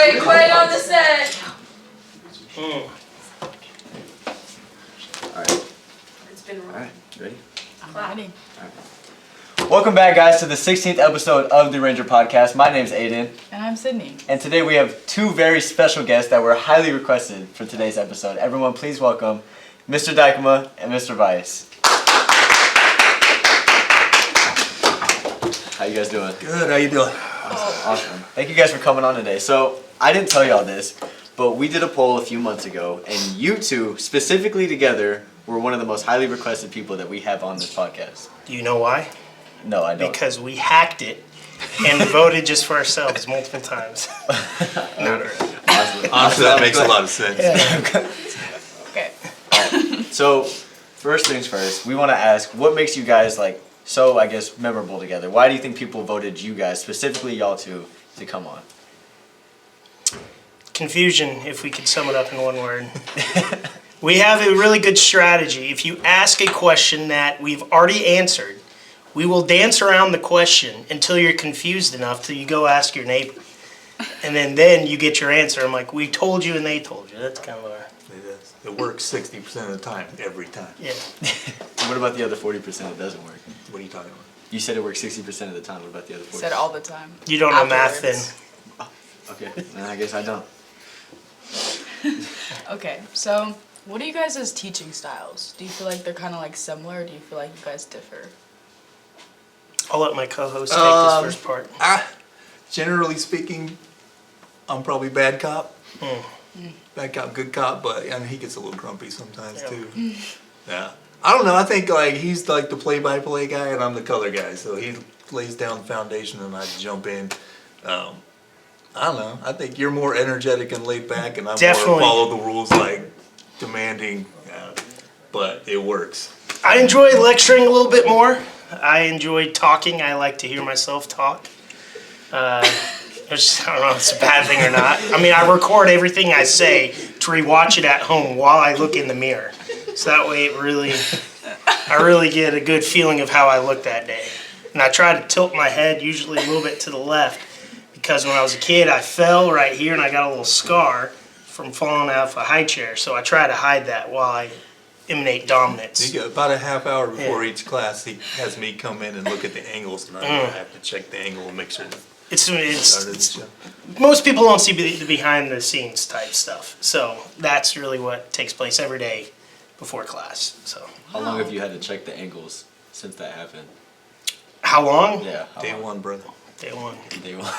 Sorry, quiet on the set. Alright. It's been wrong. Alright, ready? I'm ready. Welcome back, guys, to the 16th episode of the Ranger Podcast. My name's Aiden. And I'm Sydney. And today we have two very special guests that were highly requested for today's episode. Everyone, please welcome Mr. Dykema and Mr. Vice. How you guys doing? Good, how you doing? Awesome. Thank you guys for coming on today. So, I didn't tell y'all this, but we did a poll a few months ago, and you two, specifically together, were one of the most highly requested people that we have on this podcast. Do you know why? No, I don't. Because we hacked it and voted just for ourselves multiple times. Honestly, that makes a lot of sense. Okay. So, first things first, we want to ask, what makes you guys, so, I guess, memorable together? Why do you think people voted you guys, specifically y'all two, to come on? Confusion, if we could sum it up in one word. We have a really good strategy. If you ask a question that we've already answered, we will dance around the question until you're confused enough till you go ask your neighbor. And then you get your answer. I'm like, we told you and they told you. That's kind of our... It works 60% of the time, every time. Yeah. What about the other 40% that doesn't work? What are you talking about? You said it works 60% of the time. What about the other 40%? Said all the time. You don't know math then. Okay, then I guess I don't. Okay, so what are you guys' teaching styles? Do you feel like they're kind of similar, or do you feel like you guys differ? I'll let my co-host take this first part. Generally speaking, I'm probably bad cop. Bad cop, good cop, but he gets a little grumpy sometimes too. Yeah. I don't know, I think he's the play-by-play guy and I'm the color guy, so he lays down the foundation and I jump in. I don't know, I think you're more energetic and laid back and I'm more follow the rules, demanding, but it works. I enjoy lecturing a little bit more. I enjoy talking. I like to hear myself talk. Which, I don't know if it's a bad thing or not. I mean, I record everything I say to rewatch it at home while I look in the mirror. So that way I really get a good feeling of how I look that day. And I try to tilt my head usually a little bit to the left because when I was a kid I fell right here and I got a little scar from falling off a high chair. So I try to hide that while I emanate dominance. You got about a half hour before each class he has me come in and look at the angles and I have to check the angle and make sure It's most people don't see the behind the scenes type stuff. So that's really what takes place every day before class. So How long have you had to check the angles since that happened? how long? Yeah. Day one, brother. Day one. Day one.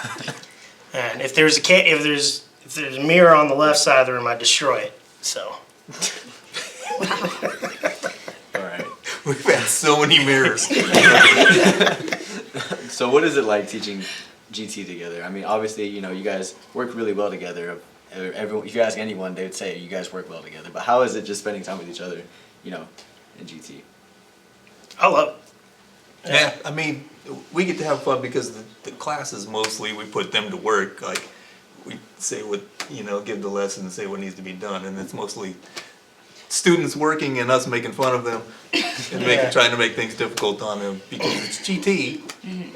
And if there's a mirror on the left side of the room, I destroy it. So Alright. We've had so many mirrors. So what is it like teaching GT together? I mean, obviously, you guys work really well together. Everyone, if you ask anyone, they would say you guys work well together. But how is it just spending time with each other, in GT? I love it. Yeah, I mean, we get to have fun because the classes mostly we put them to work. We say what, give the lesson and say what needs to be done, and it's mostly students working and us making fun of them and trying to make things difficult on them because it's GT,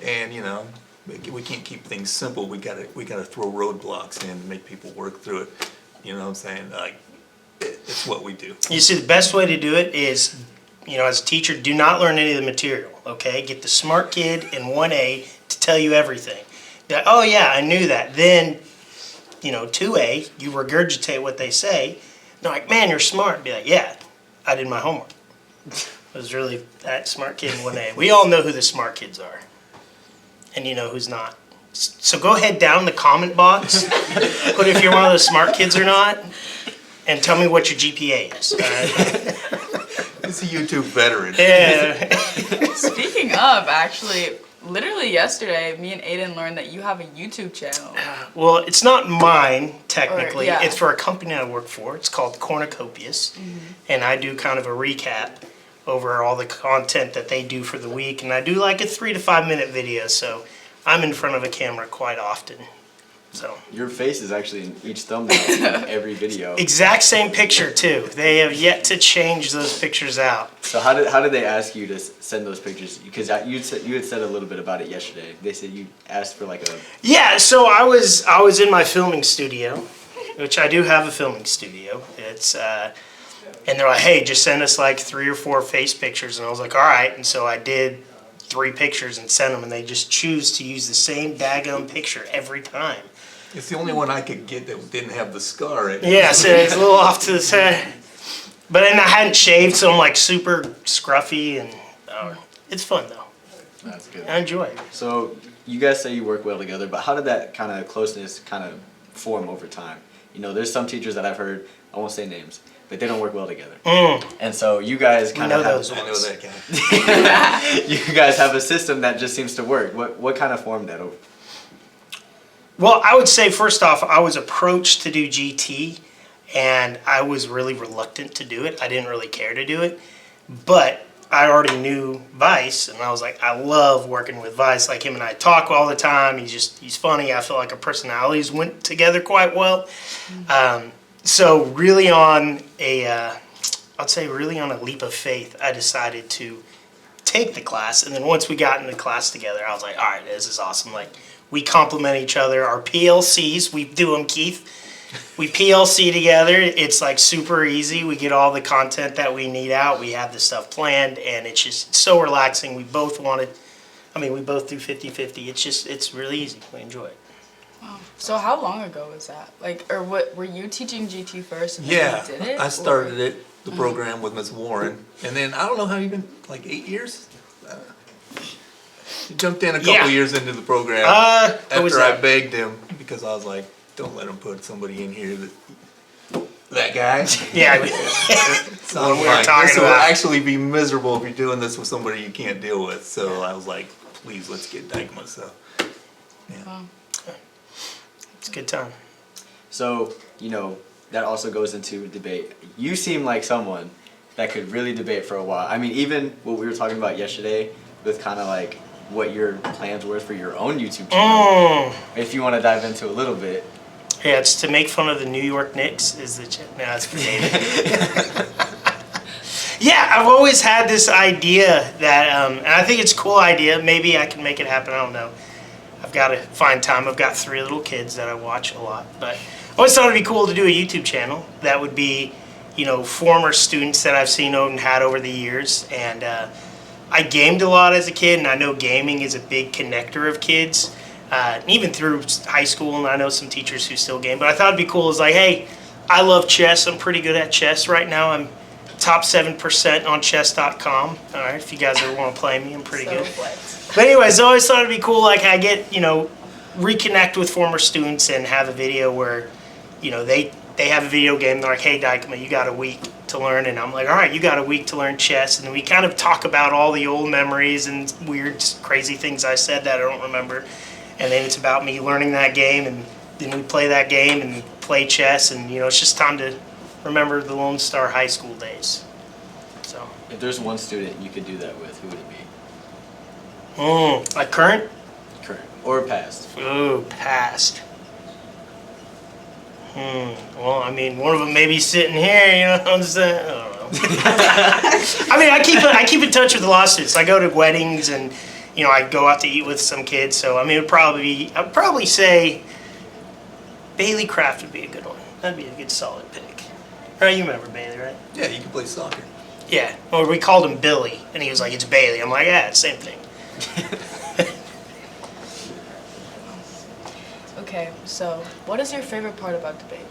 and we can't keep things simple. We gotta throw roadblocks in and make people work through it. You know what I'm saying? It's what we do. You see, the best way to do it is, as a teacher, do not learn any of the material. Okay, get the smart kid in 1A to tell you everything. Oh yeah, I knew that. Then, 2A, you regurgitate what they say. They're like, man, you're smart. Be like, yeah, I did my homework. It was really that smart kid in 1A. We all know who the smart kids are. And you know who's not. So go ahead down in the comment box, put if you're one of the smart kids or not, and tell me what your GPA is. It's a YouTube veteran. Yeah. Speaking of, actually, literally yesterday, me and Aiden learned that you have a YouTube channel. Well, it's not mine, technically. Yeah. It's for a company I work for. It's called Cornucopious. And I do kind of a recap over all the content that they do for the week. And I do a 3 to 5 minute video, so I'm in front of a camera quite often. So Your face is actually in each thumbnail in every video. exact same picture too. They have yet to change those pictures out. So how did they ask you to send those pictures? Because you had said a little bit about it yesterday. They said you asked for like a. Yeah, so I was in my filming studio, which I do have a filming studio. It's and they're like, hey, just send us like 3 or 4 face pictures, and I was like, all right. And so I did 3 pictures and sent them, and they just choose to use the same daggum picture every time. It's the only one I could get that didn't have the scar. Right? Yeah, so it's a little off to the side. But then I hadn't shaved, so I'm like super scruffy, and it's fun though. That's good. I enjoy it. So you guys say you work well together, but how did that kind of closeness kind of form over time? You know, there's some teachers that I've heard, I won't say names, but they don't work well together. And so you guys kind of know have, those I know ones. that guy. you guys have a system that just seems to work. What kind of formed that over? Well, I would say first off, I was approached to do GT, and I was really reluctant to do it. I didn't really care to do it, but I already knew Vice, and I was like, I love working with Vice. Like him and I talk all the time. He's funny. I feel like our personalities went together quite well. So really on I'd say really on a leap of faith, I decided to take the class. And then once we got into class together, I was like, all right, this is awesome. Like we complement each other. Our PLCs, we do them, Keith. We PLC together. It's like super easy. We get all the content that we need out. We have the stuff planned, and it's just so relaxing. We both we both do 50-50. It's really easy. We enjoy it. Wow. So how long ago was that? Like, or what, were you teaching GT first and Yeah, then you did it? I started the program with Miss Warren, and then I don't know how you've been, like 8 years? You jumped in a couple years into the program what was after I that? begged him, because I was like, don't let him put somebody in here that guy. Yeah. So What I'm we were like, talking this will about. actually be miserable if you're doing this with somebody you can't deal with. So I was like, please, let's get Dykema. So Wow. It's a good time. So, you know, that also goes into debate. You seem like someone that could really debate for a while. I mean, even what we were talking about yesterday with kind of like what your plans were for your own YouTube channel. If you want to dive into a little bit. Yeah, it's to make fun of the New York Knicks is the no, it's creative. Yeah, I've always had this idea that, and I think it's a cool idea. Maybe I can make it happen. I don't know. I've got to find time. I've got 3 little kids that I watch a lot, but I always thought it'd be cool to do a YouTube channel that would be, you know, former students that I've seen and had over the years. And I gamed a lot as a kid, and I know gaming is a big connector of kids, even through high school. And I know some teachers who still game. But I thought it'd be cool. It's like, hey, I love chess. I'm pretty good at chess right now. I'm top 7% on chess.com. All right, if you guys ever want to play me, I'm pretty So good. flex. But anyways, I always thought it'd be cool. Like I get, you know, reconnect with former students and have a video where, you know, they have a video game. They're like, hey, Dykema, you got a week to learn. And I'm like, all right, you got a week to learn chess. And then we kind of talk about all the old memories and weird, crazy things I said that I don't remember. And then it's about me learning that game. And then we play that game and play chess. And, you know, it's just time to remember the Lone Star High School days. So. If there's one student you could do that with, who would it be? Like current? Current or past? Ooh, past. Well, I mean, one of them may be sitting here, you know what I'm saying? I don't know. I mean, I keep in touch with the law students. I go to weddings and, you know, I go out to eat with some kids. So, I mean, I'd probably say Bailey Kraft would be a good one. That'd be a good solid pick. Right, you remember Bailey, right? yeah, you can play soccer. Yeah. Or we called him Billy, and he was like, it's Bailey. I'm like, yeah, it's the same thing. Okay, so what is your favorite part about debate?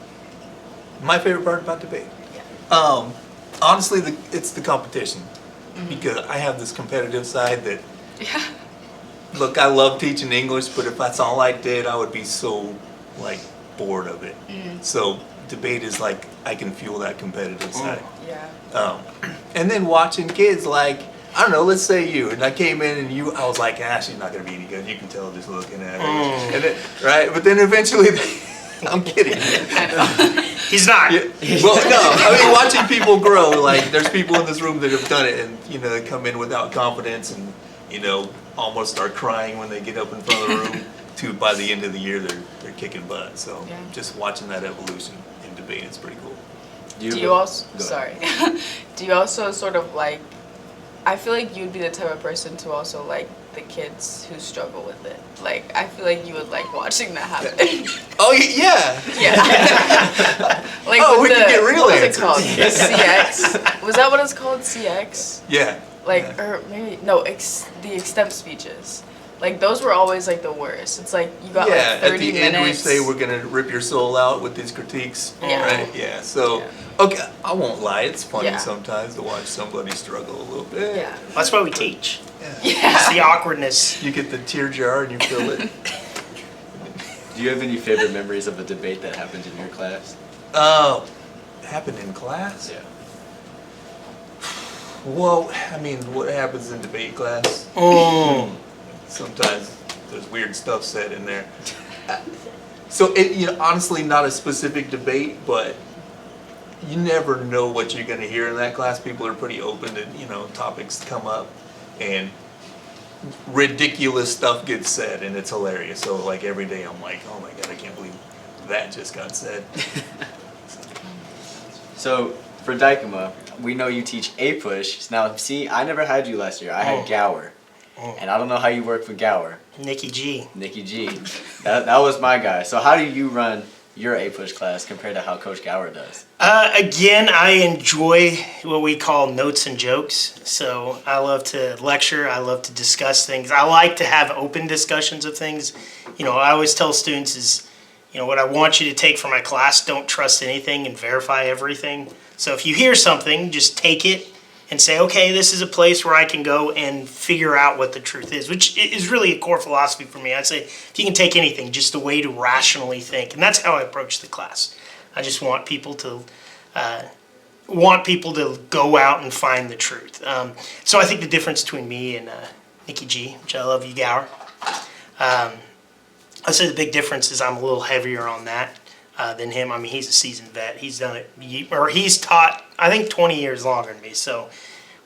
My favorite part about debate? Yeah. Honestly, it's the competition. Because I have this competitive side that, Yeah. look, I love teaching English, but if that's all I did, I would be so, like, bored of it. So debate is like, I can fuel that competitive side. Yeah. And then watching kids, like, I don't know, let's say you, and I came in and I was like, she's not going to be any good. You can tell just looking at her. And then, right? But then eventually, I'm kidding. He's not. Yeah, well, no, I mean, watching people grow, like, there's people in this room that have done it, and, you know, they come in without confidence and, you know, almost start crying when they get up in front of the room, to by the end of the year, they're kicking butt. So Yeah. just watching that evolution in debate is pretty cool. Do you also, Go ahead. sorry, do you also sort of like, I feel like you'd be the type of person to also like the kids who struggle with it. Like, I feel like you would like watching that happen. Oh yeah. Yeah. Like Oh, with we could get real what was answers. it called? The CX? Was that what it's called? CX? Yeah. Like, Yeah. or maybe, no, the extemp speeches. Like, those were always like the worst. It's like, you got Yeah, like 30 at the minutes. end we say we're gonna rip your soul out with these critiques, Yeah. right? Yeah. So, Yeah. okay, I won't lie. It's funny Yeah. sometimes to watch somebody struggle a little bit. Yeah. That's why we teach. It's Yeah. the awkwardness. You get the tear jar and you fill it. Do you have any favorite memories of a debate that happened in your class? Happened in class? Yeah. Well, I mean, what happens in debate class? Mm. Sometimes there's weird stuff said in there. So honestly, not a specific debate, but you never know what you're going to hear in that class. People are pretty open to topics come up, and ridiculous stuff gets said, and it's hilarious. So like every day, I'm like, oh my god, I can't believe that just got said. So for Dykema, we know you teach A-Push. Now, see, I never had you last year. I had Gower. And I don't know how you work with Gower. Nikki G. Nikki G. That was my guy. So how do you run your A-Push class compared to how Coach Gower does? Again, I enjoy what we call notes and jokes. So I love to lecture. I love to discuss things. I like to have open discussions of things. I always tell students is, what I want you to take from my class, don't trust anything and verify everything. So if you hear something, just take it and say, okay, this is a place where I can go and figure out what the truth is, which is really a core philosophy for me. I'd say if you can take anything, just a way to rationally think. And that's how I approach the class. I just want people to go out and find the truth. So I think the difference between me and Nikki G, which I love you, Gower, I'd say the big difference is I'm a little heavier on that than him. I mean, he's a seasoned vet. He's done it, he's taught, I think, 20 years longer than me. So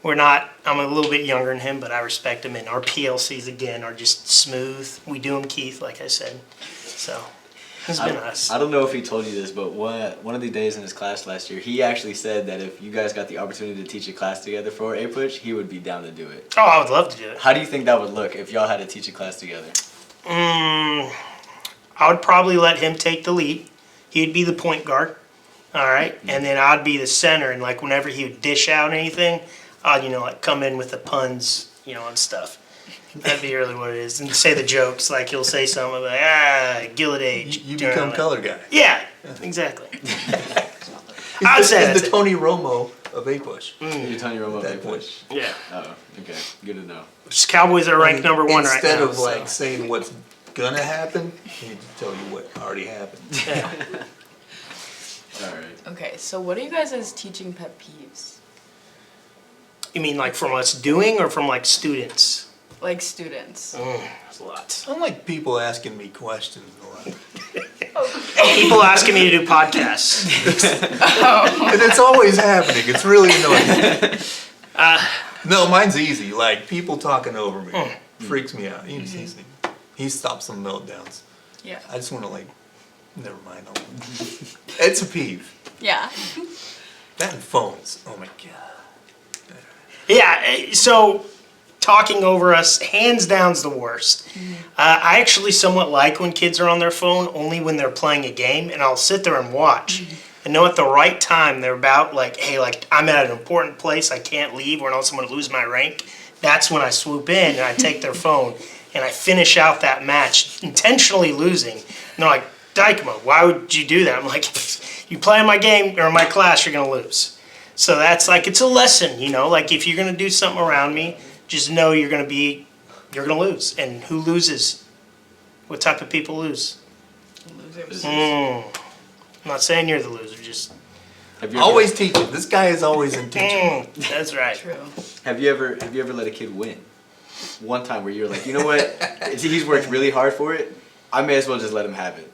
I'm a little bit younger than him, but I respect him. And our PLCs, again, are just smooth. We do them, Keith, like I said. So it's been us. I don't know if he told you this, but one of the days in his class last year, he actually said that if you guys got the opportunity to teach a class together for A-Push, he would be down to do it. Oh, I would love to do it. How do you think that would look if y'all had to teach a class together? I would probably let him take the lead. He'd be the point guard, all right? And then I'd be the center, and like whenever he would dish out anything, I'd, like come in with the puns, and stuff. That'd be really what it is. And say the jokes, like he'll say something like, Gilded Age. You become color guy. Yeah, exactly. I'd say the that's it. Tony Romo of A-Push. You're Tony Romo of That A-Push. push. Yeah. Oh, okay. Good to know. Just Cowboys are ranked number one right now. Instead of so. like saying what's gonna happen, he'd tell you what already happened. Yeah. All right. Okay, so what are you guys' teaching pet peeves? You mean like from us doing or from like students? Like students. There's lots. I don't like people asking me questions a lot. People asking me to do podcasts. And it's always happening. It's really annoying. No, mine's easy. Like people talking over me freaks me out. He stops some meltdowns. Yeah. I just want to never mind. It's a peeve. Yeah. That and phones. Oh my god. Yeah, so talking over us, hands down's the worst. I actually somewhat like when kids are on their phone, only when they're playing a game, and I'll sit there and watch. And know at the right time they're about hey, I'm at an important place, I can't leave, or else I'm going to lose my rank. That's when I swoop in and I take their phone and I finish out that match, intentionally losing. And they're like, Dykema, why would you do that? I'm like, you play in my game or in my class, you're going to lose. So that's it's a lesson, if you're going to do something around me, just know you're going to lose. And who loses? What type of people lose? Losers. I'm not saying you're the loser, just Have you ever, Always teaching. This guy is always in teaching. that's right. True. Have you ever let a kid win? One time where you're like, you know what? He's worked really hard for it. I may as well just let him have it.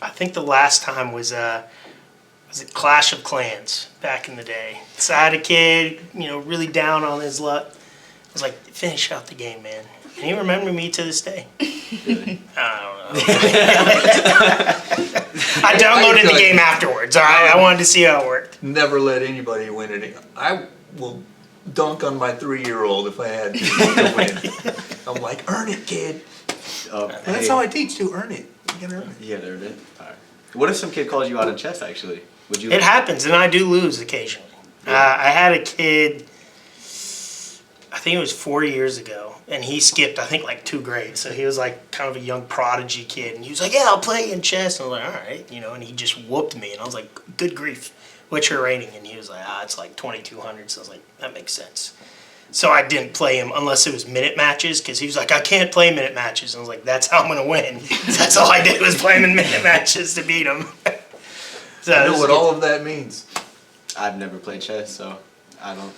I think the last time was it Clash of Clans back in the day. So I had a kid, really down on his luck. I was like, finish out the game, man. And he remembered me to this day. Really? I don't know. I downloaded the game afterwards. All right, I wanted to see how it worked. Never let anybody win it. I will dunk on my 3-year-old if I had to win. I'm like, earn it, kid. That's how I teach you. Earn it. You gotta earn it. You gotta earn it. All right. What if some kid calls you out on chess? Actually, would you? It happens, and I do lose occasionally. I had a kid, I think it was 4 years ago, and he skipped, I think, like 2 grades. So he was like kind of a young prodigy kid, and he was like, yeah, I'll play in chess. And I was like, all right, and he just whooped me, and I was like, good grief, what's your rating? And he was like, it's like 2,200. So I was like, that makes sense. So I didn't play him unless it was minute matches, because he was like, I can't play minute matches. And I was like, that's how I'm going to win. That's all I did was play him in minute matches to beat him. So I know what all of that means. I've never played chess, so I don't.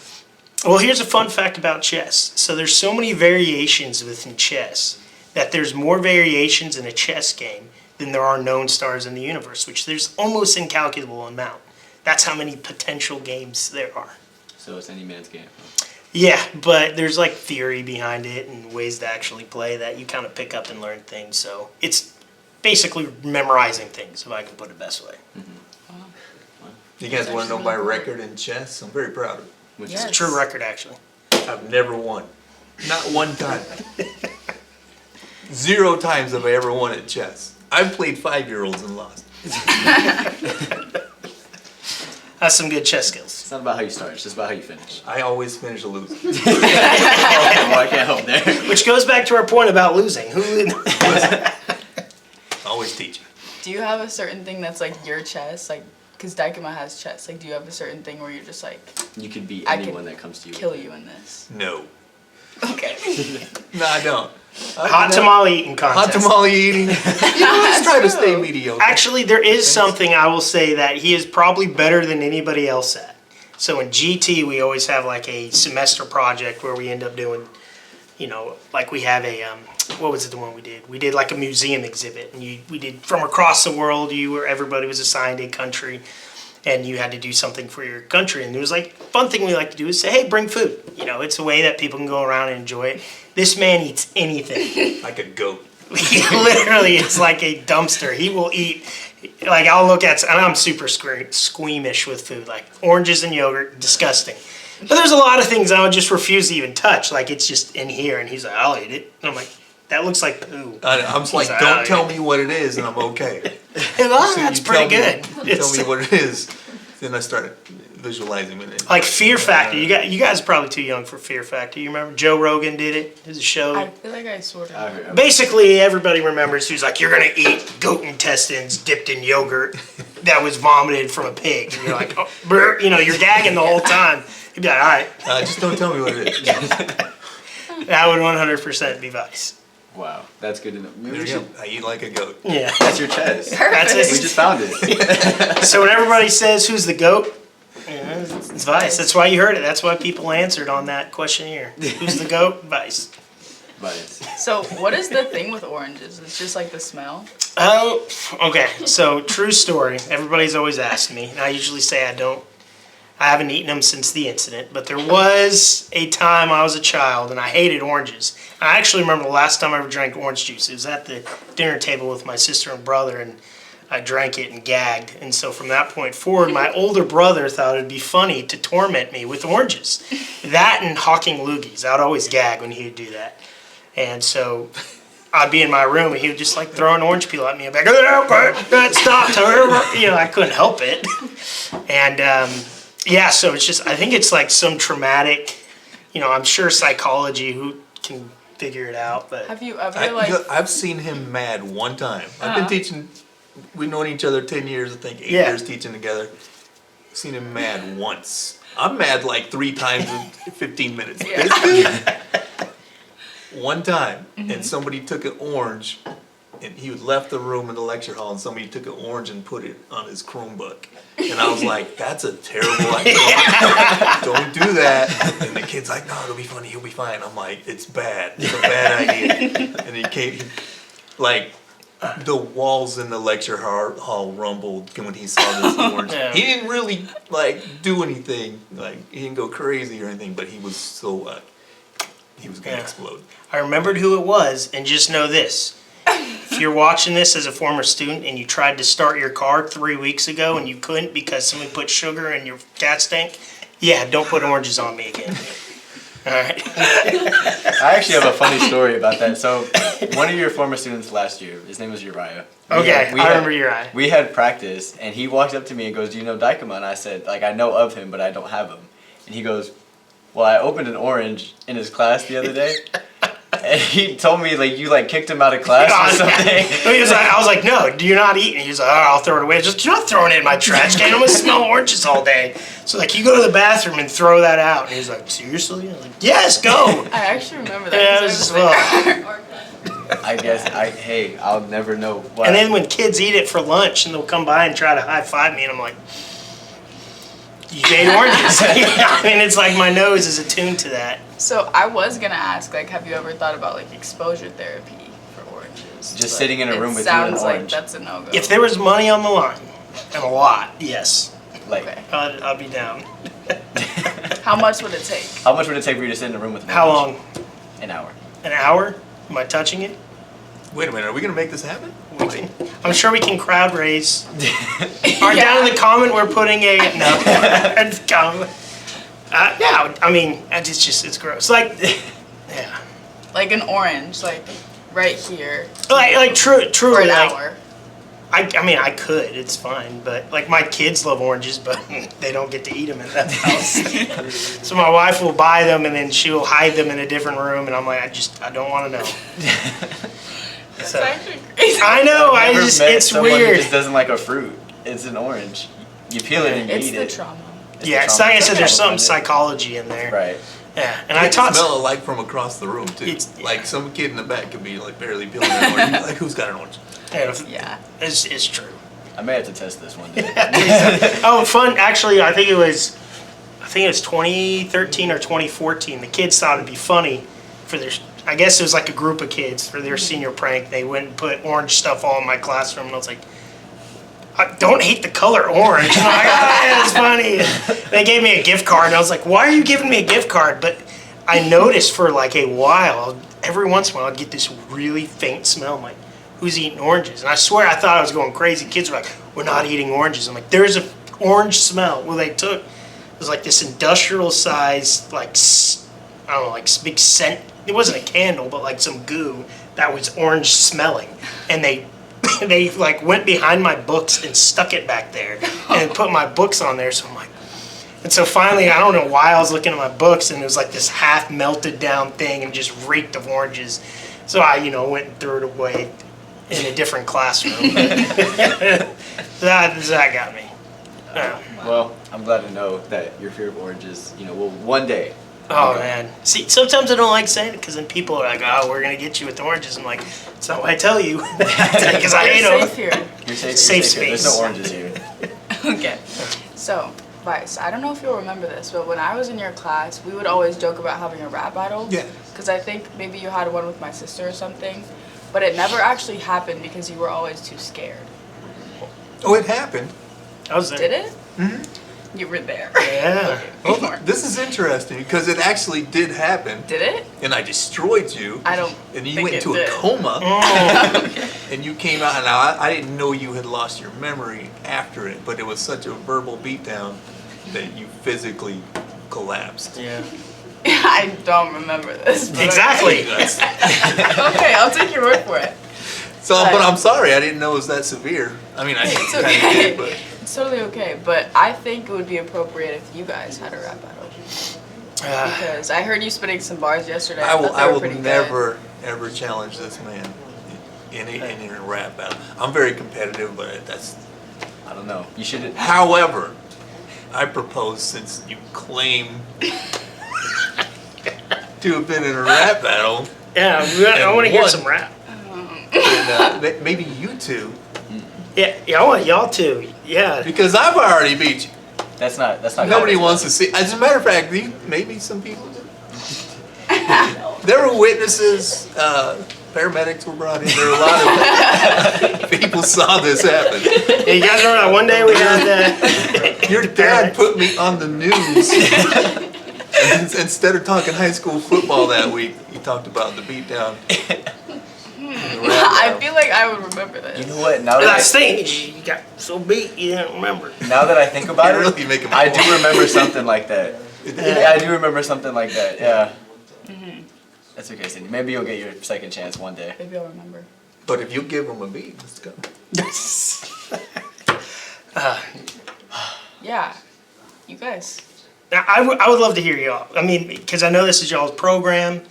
Well, here's a fun fact about chess. So there's so many variations within chess that there's more variations in a chess game than there are known stars in the universe, which there's almost incalculable amount. That's how many potential games there are. So it's any man's game. Yeah, but there's like theory behind it and ways to actually play that you kind of pick up and learn things. So it's basically memorizing things, if I can put it best way. You guys want to know my record in chess? I'm very proud of it. Which It's a is true record, actually. I've never won. Not one time. 0 times have I ever won at chess. I've played 5-year-olds and lost. That's some good chess skills. It's not about how you start; it's just about how you finish. I always finish a loser. Okay, well, I can't help there. Which goes back to our point about losing. Always teaching. Do you have a certain thing that's like your chess? Like, because Dykema has chess. Like, do you have a certain thing where you're just like, You could beat I anyone could that comes to you. kill you in this? No. Okay. No, I don't. Hot tamale eating Hot contest. tamale eating. Let's try to stay mediocre. Actually, there is something I will say that he is probably better than anybody else at. So in GT, we always have like a semester project where we end up doing, like we have a, what was it the one we did? We did like a museum exhibit, and we did from across the world. Everybody was assigned a country, and you had to do something for your country. And it was like, fun thing we like to do is say, hey, bring food. It's a way that people can go around and enjoy it. This man eats anything. Like a goat. He literally is like a dumpster. He will eat, like I'll look at, and I'm super squeamish with food, like oranges and yogurt, disgusting. But there's a lot of things I would just refuse to even touch, like it's just in here, and he's like, I'll eat it. And I'm like, that looks like poo. I'm just like, don't tell me what it is, and I'm okay. Well, So that's you pretty tell good. Me, tell me what it is. Then I start visualizing it. Like Fear Factor. You guys are probably too young for Fear Factor. You remember Joe Rogan did it? There's a show. I feel like I sort of. Basically, everybody remembers who's like, you're going to eat goat intestines dipped in yogurt that was vomited from a pig. And you're like, oh, brr, you're gagging the whole time. You'd be like, all right. Just don't tell me what it is. That would 100% be Vice. Wow, that's good to know. Maybe There we you should. go. I eat like a goat. Yeah. That's your chess. That's We it. just found it. So when everybody says, who's the goat? Yeah, it's Vice. That's why you heard it. That's why people answered on that questionnaire. Who's the goat? Vice. Vice. So, what is the thing with oranges? It's just like the smell? Oh, okay. So true story. Everybody's always asked me, and I usually say I haven't eaten them since the incident, but there was a time I was a child and I hated oranges. I actually remember the last time I ever drank orange juice. It was at the dinner table with my sister and brother, and I drank it and gagged. And so from that point forward, my older brother thought it'd be funny to torment me with oranges. That and hawking loogies. I would always gag when he would do that. And so I'd be in my room and he would just like throw an orange peel at me. I'd be like, stop, I couldn't help it. And yeah, so it's just, I think it's like some traumatic, I'm sure psychology who can figure it out, but Have you ever, I've seen him mad one time. I've been teaching. We've known each other 10 years, I think, 8 Yeah. years teaching together. Seen him mad once. I'm mad like 3 times in 15 minutes. Yeah. This dude, one time, and somebody took an orange, and he left the room in the lecture hall, and somebody took an orange and put it on his Chromebook. And I was like, that's a terrible idea. Don't do that. And the kid's like, no, it'll be funny, he'll be fine. I'm like, it's bad. It's a bad idea. And he came, like, the walls in the lecture hall rumbled when he saw this orange. Yeah. He didn't really, like, do anything. Like, he didn't go crazy or anything, but he was so, he was gonna Yeah. explode. I remembered who it was, and just know this. If you're watching this as a former student and you tried to start your car 3 weeks ago and you couldn't because somebody put sugar in your gas tank, yeah, don't put oranges on me again. All right. I actually have a funny story about that. So, one of your former students last year, his name was Uriah. Okay, I remember Uriah. We had practice, and he walked up to me and goes, "Do you know Dykema?" And I said, "Like, I know of him, but I don't have him." And he goes, "Well, I opened an orange in his class the other day." And he told me, like, you, like, kicked him out of class or something. He was like, I was like, no, do you not eat? And he was like, oh, I'll throw it away. I was just, you're not throwing it in my trash can. I'm going to smell oranges all day. So, like, you go to the bathroom and throw that out. And he's like, seriously? I was like, yes, go. I actually remember that. Yeah, 'cause it was I just, there. I guess, hey, I'll never know what. And then when kids eat it for lunch and they'll come by and try to high-five me, and I'm like, you ate oranges. I mean, it's like my nose is attuned to that. So I was gonna ask, like, have you ever thought about like exposure therapy for oranges? Just But sitting in a room it with you and sounds like orange. that's a no-go. If there was money on the line, and a lot, yes, Like, Okay. I'd be down. How much would it take? how much would it take for you to sit in a room with an How orange? long? An hour. An hour? Am I touching it? Wait a minute, are we gonna make this happen? I'm sure we can crowd raise. Or down in the comment, we're putting a no. Yeah, I mean, it's gross. Like, yeah, Like an orange, like right here like for truly, an like, hour. I mean, I could. It's fine, but like my kids love oranges, but they don't get to eat them in that house. So my wife will buy them, and then she will hide them in a different room, and I'm like, I don't want to know. It's So, actually crazy. I know. I've never met It's someone who weird. just doesn't like a fruit. It's an orange. You peel it and you It's eat the it. trauma. Yeah, it's like I said. There's some psychology in there. Right. Yeah, and I I can taught. smell it like from across the room too. It's- Like some kid in the back could be like barely peeling an orange. Like who's got an orange? Yeah. It's true. I may have to test this one day. Oh, fun! Actually, I think it was 2013 or 2014. The kids thought it'd be funny for their. I guess it was like a group of kids for their senior prank. They went and put orange stuff all in my classroom, and I was like, I don't hate the color orange. And I'm like, yeah, it's funny. They gave me a gift card, and I was like, why are you giving me a gift card? But I noticed for like a while, every once in a while, I'd get this really faint smell. I'm like, who's eating oranges? And I swear I thought I was going crazy. Kids were like, we're not eating oranges. I'm like, there's a orange smell. Well, they took, it was like this industrial size, like, I don't know, like big scent. It wasn't a candle, but like some goo that was orange smelling. And they like went behind my books and stuck it back there and put my books on there. So I'm like, and so finally, I don't know why I was looking at my books, and it was like this half melted down thing and just reeked of oranges. So I, went and threw it away in a different classroom. that got me. Yeah. Well, I'm glad to know that your fear of oranges, will one day. Oh Okay. man. See, sometimes I don't like saying it because then people are like, "Oh, we're gonna get you with oranges." I'm like, "It's not what I tell you," because I hate You're them. safe here. You're safe, Safe you're here. There's space. no oranges here. Okay. So, Vice, I don't know if you'll remember this, but when I was in your class, we would always joke about having a rap battle. Yeah. Because I think maybe you had one with my sister or something, but it never actually happened because you were always too scared. Oh, it happened. I was there. Did it? Mm-hmm. You were there. Yeah. Okay, more. This is interesting because it actually did happen, Did it? and I destroyed you. I don't And you think went it into a did. coma, Oh. and you came out. And I didn't know you had lost your memory after it, but it was such a verbal beatdown that you physically collapsed. Yeah. I don't remember this. but Exactly. That's- Okay, I'll take your word for it. So, but I'm sorry, I didn't know it was that severe. I mean, I It's kind of okay. did, but It's totally okay, but I think it would be appropriate if you guys had a rap battle. Because I heard you spitting some bars yesterday. I thought they I were will pretty good. never ever challenge this man in a rap battle. I'm very competitive, but that's. I don't know. You should. However, I propose, since you claim to have been in a rap battle, Yeah. I want to hear one. some rap. and maybe you two, Yeah. I want y'all to. Yeah. because I've already beat you. That's not. Nobody good. wants to see. As a matter of fact, maybe some people do. There were witnesses. Paramedics were brought in. There were a lot of people saw this happen. Yeah, you guys remember that one day we had Your dad put me on the news Instead of talking high school football that week, you talked about the beatdown. I feel like I would remember this. You know what? Now That's that the thing. You got so beat, you didn't remember. I think about You're it, really making me I do remember something like that. Yeah. I do remember something like that. Yeah. That's okay, Cindy. Maybe you'll get your second chance one day. Maybe I'll remember. But if you give them a beat, let's go. Yeah. You guys. Now, I would love to hear y'all. I mean, because I know this is y'all's program,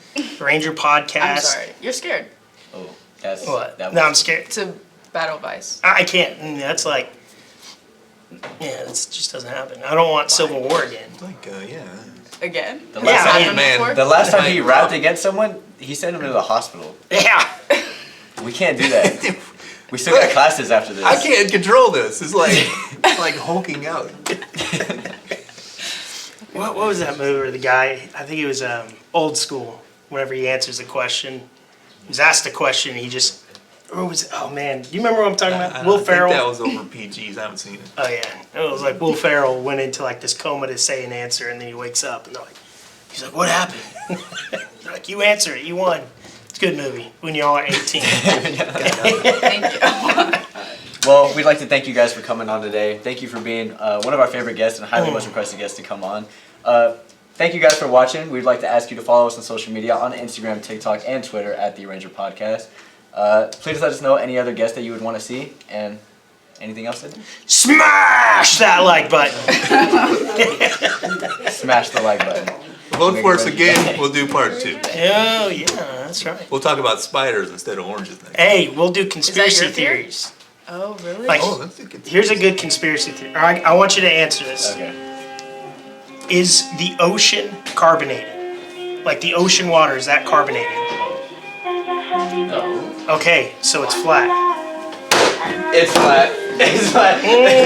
Ranger Podcast. I'm sorry. You're scared Oh, that's What? that No, was- I'm scared. to battle Vice. I can't. That's like, yeah, it just doesn't happen. I don't want Civil War again. Like, yeah. Again? The Has that last time- happened man, before? The last time he Like, rapped against someone, he sent him to the hospital. Yeah. We can't do that. We still got classes after this. I can't control this. It's like hulking out. What was that movie where the guy, I think it was Old School, whenever he answers a question, he was asked a question, and he just, or was it, oh man, do you remember what I'm talking about? Will I Ferrell? think that was over PGs. I haven't seen it. Oh yeah, it was like Will Ferrell went into like this coma to say an answer, and then he wakes up, and they're like, he's like, what happened? They're like, you answer it, you won. It's a good movie when y'all are 18. Thank you. Well, we'd like to thank you guys for coming on today. Thank you for being one of our favorite guests and highly most requested guests to come on. Thank you guys for watching. We'd like to ask you to follow us on social media on Instagram, TikTok, and Twitter at The Ranger Podcast. Please let us know any other guests that you would want to see, and anything else, Sydney? Smash that like button. Smash the like button. Vote for us again. We'll do part 2. Oh yeah, that's right. We'll talk about spiders instead of oranges next. Hey, we'll do conspiracy your theory? theories. Oh, really? Like- Oh, that's a good. Here's a good conspiracy theory. All right, I want you to answer this. Okay. Is the ocean carbonated? Like the ocean water, is that carbonated? No. Okay, so it's flat. It's flat. It's flat.